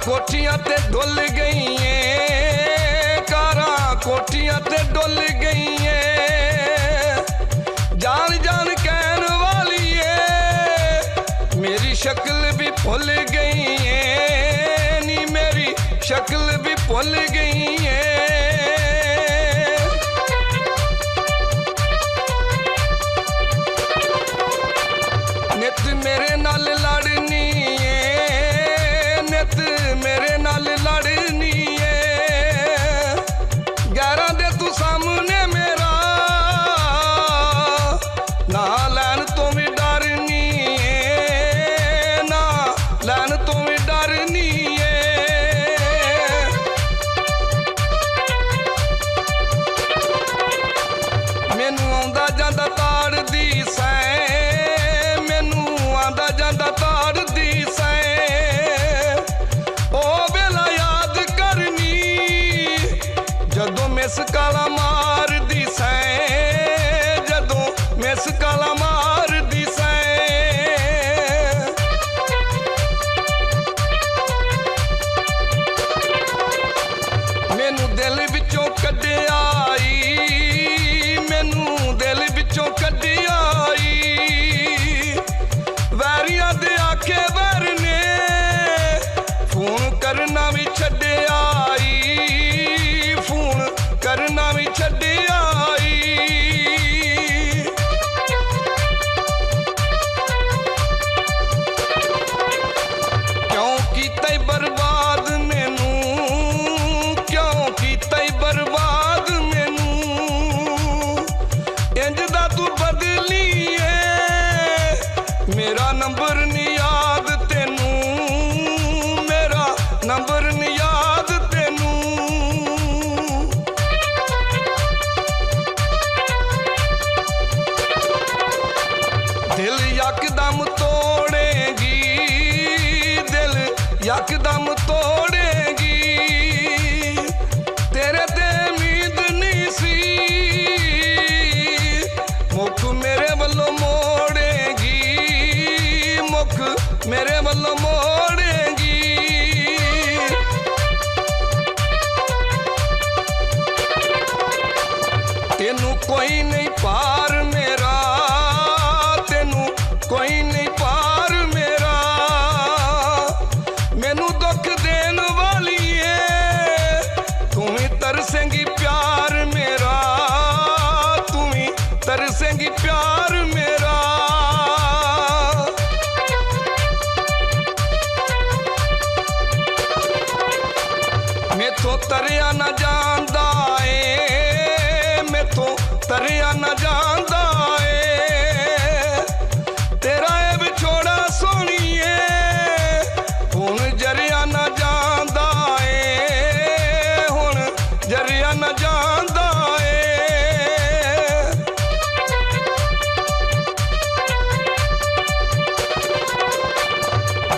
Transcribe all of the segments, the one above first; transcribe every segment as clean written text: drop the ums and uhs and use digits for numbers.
कोठियां ते डुल गई कारां कोठियां ते डुल गई जान जान कहन वाली मेरी शक्ल भी भुल गई नी मेरी शक्ल भी भुल गई नित मेरे नाल लड़नी नित मेरे नाल लड़नी गैरां दे तू सामने मेरा ना लैन तो भी डरनी ना लैन तो भी डरनी मैनू आंदा जांदा ताड़ दी सै मैनू आंदा जांदा ताड़ दी सै ओ वेला याद करनी जदों मिस काला मार दी सै जदों मिस काला मार दी सै मैनू दिल विचों कढिया मैनू दिल विचों कढिया वैरियां दे आखे वैर ने फोन करना भी छड्डिया फोन करना भी छड्डिया क्यों कीता बर्बाद मैनू क्यों कीता बर्बाद मैनू इंज दा तू बदली मेरा नंबर नहीं याद तेनू मेरा नंबर नहीं याद तेनू दिल यकदम तोड़ेगी दिल यकदम तोड़ेगी तेरे ते उम्मीद नहीं सी मुख मेरे वल्लों मोड़ेगी मुख मेरे वल्लों मोड़ेगी तेनू कोई नहीं पार मेरा तेनू कोई नहीं पार मेरा मैनू दुख देन वाली तू ही तरसेंगी प्यार मेरा तू ही तरसेंगी प्यार मेरा मैथों तरिया न जांदा मैथों तरिया न जांदा तेरा ए विछोड़ा सोहणीए हुण जरिया न जांदा हुण जरिया न जांदा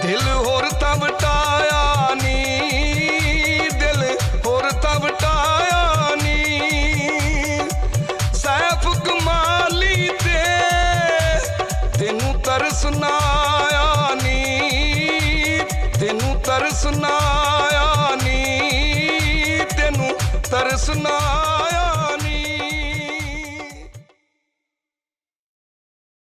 दिल होर तां वटाया नी दिल होर तां वटाया नी सैफ कमाली ते तेनू तरस ना आया नी तेनू तरस ना